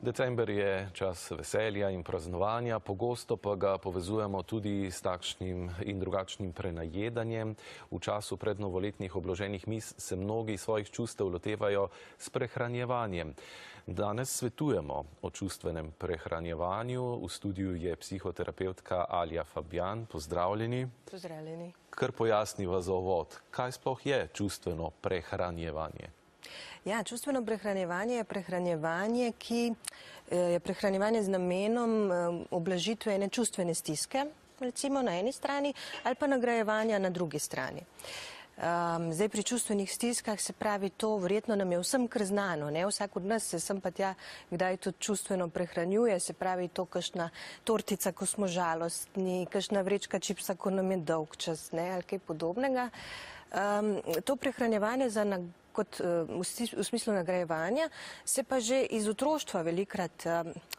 December je čas veselja in praznovanja, pogosto pa ga povezujemo tudi s takšnim in drugačnim prenajedanjem. V času prednovoletnih obloženih miz se mnogi svojih čustev lotevajo s prehranjevanjem. Danes svetujemo o čustvenem prehranjevanju. V studiu je psihoterapevtka Alja Fabjan. Pozdravljeni. Pozdravljeni. Kar pojasniva za uvod, kaj sploh je čustveno prehranjevanje? Ja, čustveno prehranjevanje je prehranjevanje, ki je prehranjevanje z namenom ublažitve ene čustvene stiske, recimo na eni strani, ali pa nagrajevanja na drugi strani. Zdaj pri čustvenih stiskah se pravi to, verjetno nam je vsem kar znano, ne? Vsak od nas se sem pa tja, kdaj to čustveno prehranjuje, se pravi to kakšna tortica, ko smo žalostni, kakšna vrečka čipsa, ko nam je dolg čas, ne? Ali kaj podobnega. To prehranjevanje kot v smislu nagrajevanja se pa že iz otroštva velikrat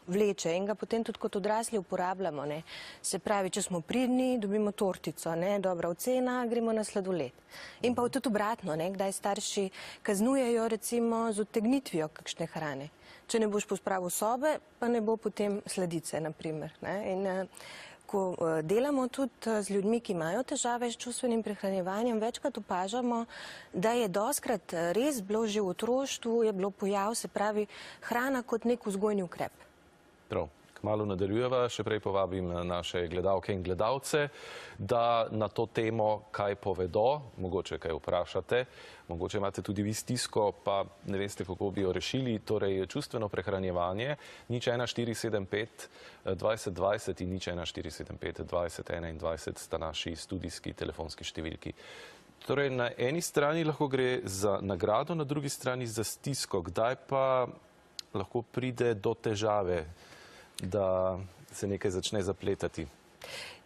vleče in ga potem tudi kot odrasli uporabljamo. Ne? Se pravi, če smo pridni, dobimo tortico, ne? Dobra ocena, gremo na sladoled. In pa tudi obratno, ne? Kdaj starši kaznujejo recimo z odtegnitvijo kakšne hrane. Če ne boš pospravil sobe, pa ne bo potem sladice, naprimer. Ne? In ko delamo tudi z ljudmi, ki imajo težave s čustvenim prehranjevanjem, večkrat opažamo, da je dostikrat res bilo že v otroštvu, je bilo pojav, se pravi, hrana kot nek vzgojni ukrep. Prav. Kmalu nadaljujeva, še prej povabim naše gledalke in gledalce, da na to temo kaj povedo, mogoče kaj vprašate, mogoče imate tudi vi stisko, pa ne veste, kako bi jo rešili. Torej, čustveno prehranjevanje, 01475 2020 in 01475 2021 sta naši studijski telefonski številki. Torej, na eni strani lahko gre za nagrado, na drugi strani za stisko. Kdaj pa lahko pride do težave, da se nekaj začne zapletati?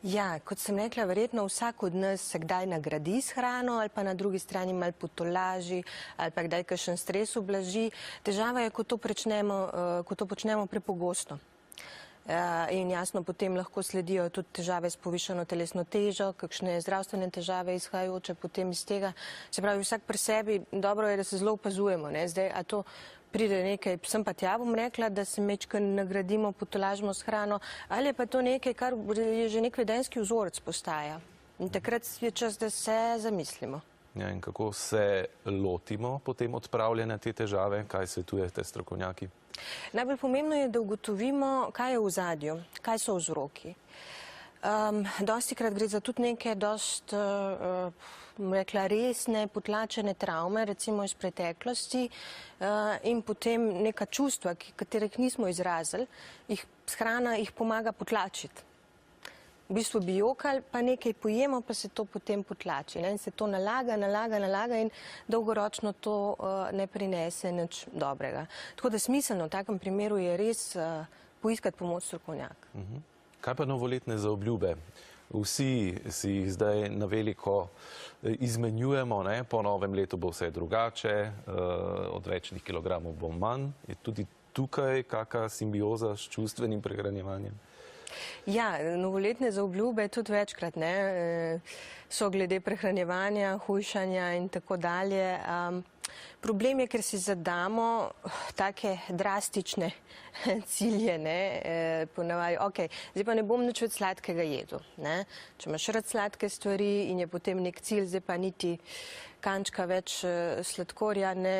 Ja, kot sem rekla, verjetno vsak od nas se kdaj nagradi s hrano ali pa na drugi strani malo potolaži ali pa kdaj kakšen stres ublaži. Težava je, ko to počnemo prepogosto. In jasno, potem lahko sledijo tudi težave s povišano telesno težo, kakšne zdravstvene težave izhajajoče potem iz tega. Se pravi, vsak pri sebi, dobro je, da se zelo opazujemo, ne? Zdaj, a to pride nekaj, sem pa tja bom rekla, da se mečkaj nagradimo, potolažimo s hrano, ali je pa to nekaj, kar je že nek vedenjski vzorec postaja. In takrat je čas, da se zamislimo. Ja, in kako se lotimo potem odpravljanja te težave? Kaj svetujete strokovnjaki? Najbolj pomembno je, da ugotovimo, kaj je v ozadju, kaj so vzroki. Dostikrat gre za tudi neke rekla, resne, potlačene travme, recimo iz preteklosti, in potem neka čustva, katerih nismo izrazili, hrana jih pomaga potlačiti. V bistvu bi jokali, pa nekaj pojemo, pa se to potem potlači. In se to nalaga in dolgoročno to ne prinese nič dobrega. Tako da smiselno v takem primeru je res poiskati pomoč strokovnjaka. Kaj pa novoletne zaobljube? Vsi si jih zdaj na veliko izmenjujemo, ne? Po novem letu bo vse drugače, odvečnih kilogramov bo manj. Je tudi tukaj kakšna simbioza s čustvenim prehranjevanjem? Ja, novoletne zaobljube tudi večkrat so glede prehranjevanja, hujšanja in tako dalje. Problem je, ker si zadamo take drastične cilje, ponavadi, zdaj pa ne bom nič več sladkega jedel. Če imaš rad sladke stvari in je potem nek cilj, zdaj pa niti kančka več sladkorja ne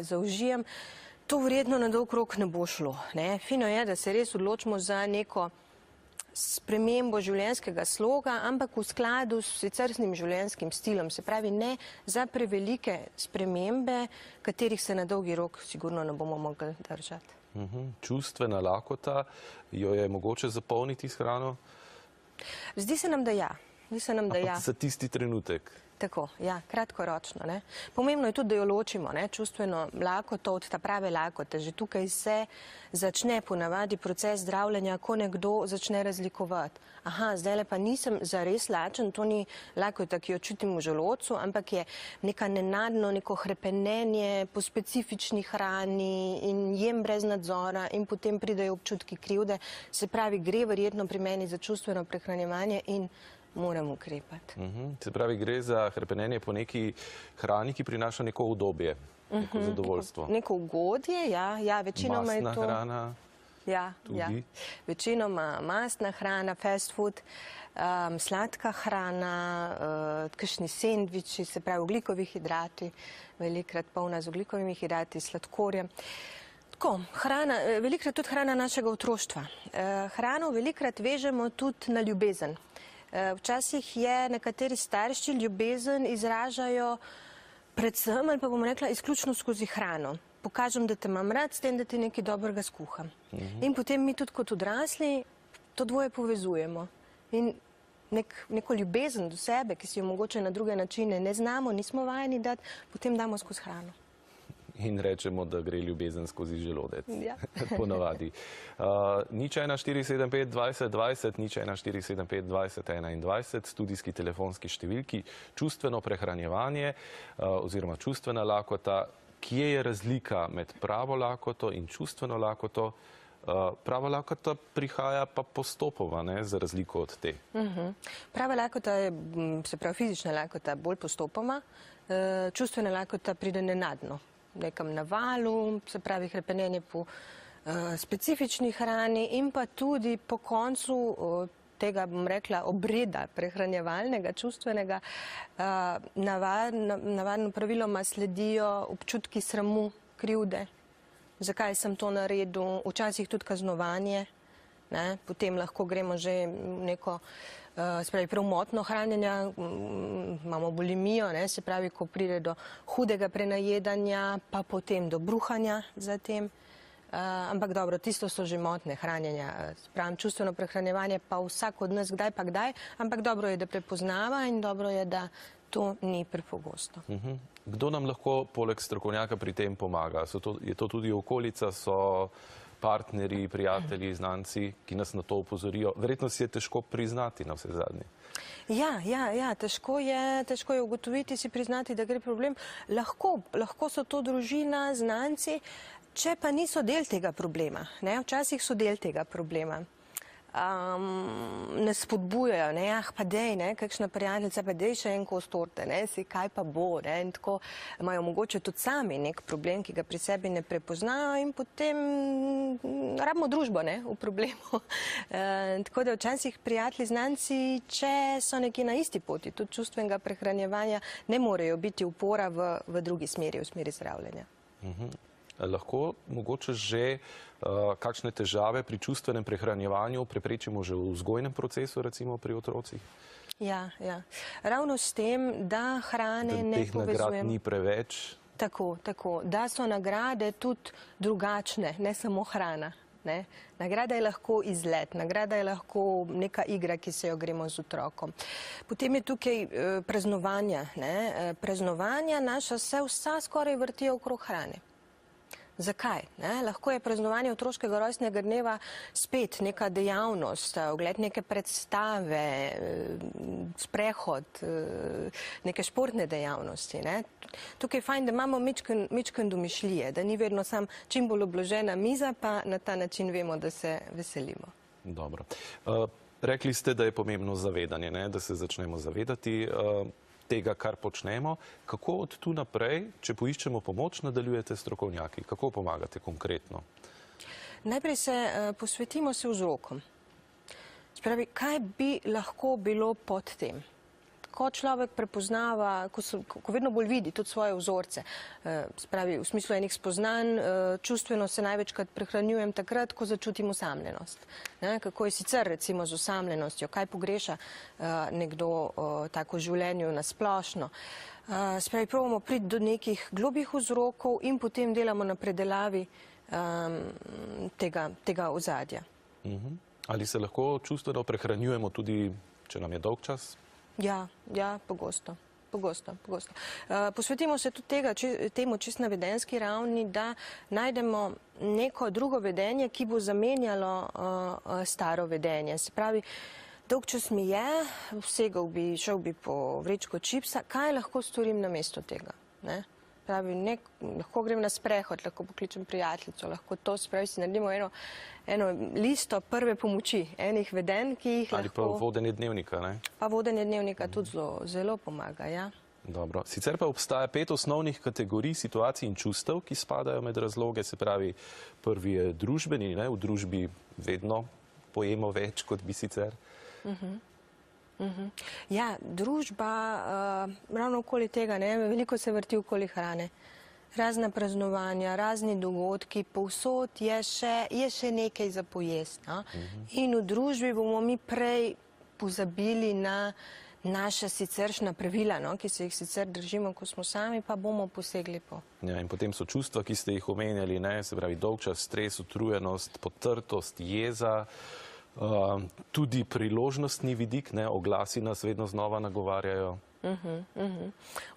zaužijem, to verjetno na dolg rok ne bo šlo. Fino je, da se res odločimo za neko spremembo življenjskega sloga, ampak v skladu s siceršnjim življenjskim stilom. Se pravi, ne za prevelike spremembe, katerih se na dolgi rok sigurno ne bomo mogli držati. Čustvena lakota, jo je mogoče zapolniti s hrano? Zdi se nam, da ja. Ampak za tisti trenutek? Tako, ja, kratkoročno. Pomembno je tudi, da jo ločimo, čustveno lakoto od ta prave lakote. Že tukaj se začne ponavadi proces zdravljenja, ko nekdo začne razlikovati. Aha, zdajle pa nisem zares lačen, to ni lakota, ki jo čutim v želodcu, ampak je neka nenadno, neko hrepenenje po specifični hrani in jem brez nadzora in potem pridejo občutki krivde. Se pravi, gre verjetno pri meni za čustveno prehranjevanje in moram ukrepati. Se pravi, gre za hrepenenje po neki hrani, ki prinaša neko udobje, neko zadovoljstvo. Neko ugodje, ja, večinoma je to... Masna hrana. Ja. Večinoma mastna hrana, fast food, sladka hrana, kakšni sendviči, se pravi ogljikovi hidrati, velikrat polna z ogljikovimi hidrati, sladkorjem. Tako, velikrat tudi hrana našega otroštva. Hrano velikrat vežemo tudi na ljubezen. Včasih je nekateri starši ljubezen izražajo predvsem, ali pa bomo rekla, izključno skozi hrano. Pokažem, da te imam rad, s tem, da ti nekaj dobrega skuham. In potem mi tudi kot odrasli to dvoje povezujemo. In neko ljubezen do sebe, ki si jo mogoče na druge načine ne znamo, nismo vajeni dati, potem damo skozi hrano. In rečemo, da gre ljubezen skozi želodec. Ja. Ponavadi. Nič 1-475 20 20, nič 1-475 20 21, studijski telefonski številki, čustveno prehranjevanje oziroma čustvena lakota. Kje je razlika med pravo lakoto in čustveno lakoto? Prava lakota prihaja pa postopoma, ne, za razliko od te. Prava lakota je, se pravi fizična lakota, bolj postopoma, čustvena lakota pride nenadno. Nekam na valu, se pravi hrepenenje po specifični hrani in pa tudi po koncu tega, bom rekla, obreda prehranjevalnega, čustvenega, navadno praviloma sledijo občutki sramu, krivde, zakaj sem to naredil, včasih tudi kaznovanje, ne? Potem lahko gremo že neko, se pravi, premotno hranjenje, imamo bulimijo, ne? Se pravi, ko pride do hudega prenajedanja, pa potem do bruhanja zatem. Ampak dobro, tisto so že motne hranjenja, pravim, čustveno prehranjevanje pa vsak od nas kdaj pa kdaj, ampak dobro je, da prepoznava in dobro je, da to ni prepogosto. Kdo nam lahko poleg strokovnjaka pri tem pomaga? Je to tudi okolica, so partnerji, prijatelji, znanci, ki nas na to opozorijo? Verjetno si je težko priznati na vse zadnje. Ja, težko je ugotoviti, si priznati, da gre problem. Lahko so to družina, znanci, če pa niso del tega problema, ne, včasih so del tega problema. Nas spodbujajo, ne, pa dej, ne, kakšna prijateljica, pa dej še en kos torte, ne, si kaj pa bo, ne, in tako imajo mogoče tudi sami nek problem, ki ga pri sebi ne prepoznajo in potem rabimo družbo, ne, v problemu. Tako da včasih prijatelji, znanci, če so nekje na isti poti, tudi čustvenega prehranjevanja, ne morejo biti upora v drugi smeri, v smeri zdravljenja. Lahko mogoče že kakšne težave pri čustvenem prehranjevanju preprečimo že v vzgojnem procesu, recimo pri otrocih? Ja. Ravno s tem, da hrane ne povezujemo. Teh nagrad ni preveč. Tako. Da so nagrade tudi drugačne, ne samo hrana. Ne? Nagrada je lahko izlet, nagrada je lahko neka igra, ki se jo gremo z otrokom. Potem je tukaj praznovanja. Ne? Praznovanja naša se vsa skoraj vrtijo okrog hrane. Zakaj? Ne? Lahko je praznovanje otroškega rojstnega dneva spet neka dejavnost, ogled neke predstave, sprehod, neke športne dejavnosti. Ne? Tukaj je fajn, da imamo mičken domišljije, da ni vedno sam čim bolj obložena miza, pa na ta način vemo, da se veselimo. Dobro. Rekli ste, da je pomembno zavedanje, ne? Da se začnemo zavedati tega, kar počnemo. Kako od tu naprej, če poiščemo pomoč, nadaljujete strokovnjaki? Kako pomagate konkretno? Najprej se posvetimo se vzrokom. Spravi, kaj bi lahko bilo pod tem? Ko človek prepoznava, ko vedno bolj vidi tudi svoje vzorce, spravi, v smislu enih spoznanj, čustveno se največkrat prehranjujem takrat, ko začutim osamljenost. Ne? Kako je sicer recimo z osamljenostjo, kaj pogreša nekdo tako v življenju nasplošno. Spravi, probamo priti do nekih globih vzrokov in potem delamo na predelavi tega ozadja. Ali se lahko čustveno prehranjujemo tudi, če nam je dolg čas? Ja, pogosto. Posvetimo se tudi temu čisto na vedenjski ravni, da najdemo neko drugo vedenje, ki bo zamenjalo staro vedenje. Se pravi, dolg čas mi je, šel bi po vrečko čipsa, kaj lahko storim namesto tega? Ne? Pravi, lahko grem na sprehod, lahko pokličem prijateljico, lahko to, spravi, si naredimo eno listo prve pomoči, enih vedenj, ki jih lahko... Ali pa vodenje dnevnika, ne? Pa vodenje dnevnika tudi zelo pomaga, ja. Dobro. Sicer pa obstaja 5 osnovnih kategorij situacij in čustev, ki spadajo med razloge. Se pravi, prvi je družbeni, ne? V družbi vedno pojemo več, kot bi sicer. Ja, družba, ravno okoli tega, ne, veliko se vrti okoli hrane. Razna praznovanja, razni dogodki, povsod je še nekaj za pojesti. No? In v družbi bomo mi prej pozabili na naša siceršna pravila, no, ki se jih sicer držimo, ko smo sami, pa bomo posegli po. Ja, in potem so čustva, ki ste jih omenjali, ne, se pravi dolgčas, stres, utrujenost, potrtost, jeza, tudi priložnostni vidik, ne, oglasi nas vedno znova nagovarjajo.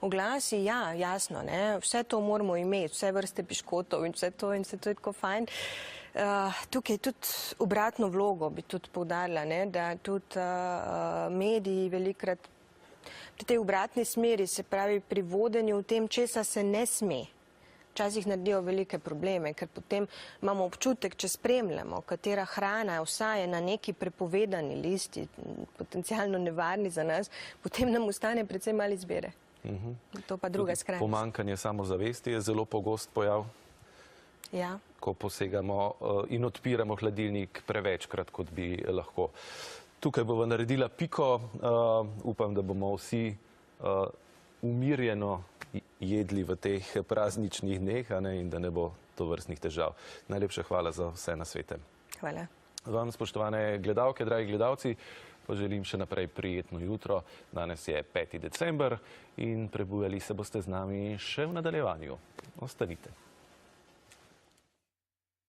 Oglasi, ja, jasno, ne, vse to moramo imeti, vse vrste piškotov in vse to je tako fajn. Tukaj tudi obratno vlogo bi tudi poudarila, ne, da tudi mediji velikrat pri tej obratni smeri, se pravi pri vodenju v tem, česa se ne sme, včasih naredijo velike probleme, ker potem imamo občutek, če spremljamo, katera hrana vsa je na neki prepovedani listi, potencialno nevarni za nas, potem nam ostane predvsem malo izbire. To pa druga skrajnost. Pomanjkanje samozavesti je zelo pogost pojav. Ja. Ko posegamo in odpiramo hladilnik prevečkrat, kot bi lahko. Tukaj bova naredila piko. Upam, da bomo vsi umirjeno jedli v teh prazničnih dneh, in da ne bo tovrstnih težav. Najlepša hvala za vse nasvete. Hvala. Vam, spoštovane gledalke, dragi gledalci, pa želim še naprej prijetno jutro. Danes je 5. december in prebujali se boste z nami še v nadaljevanju. Ostanite.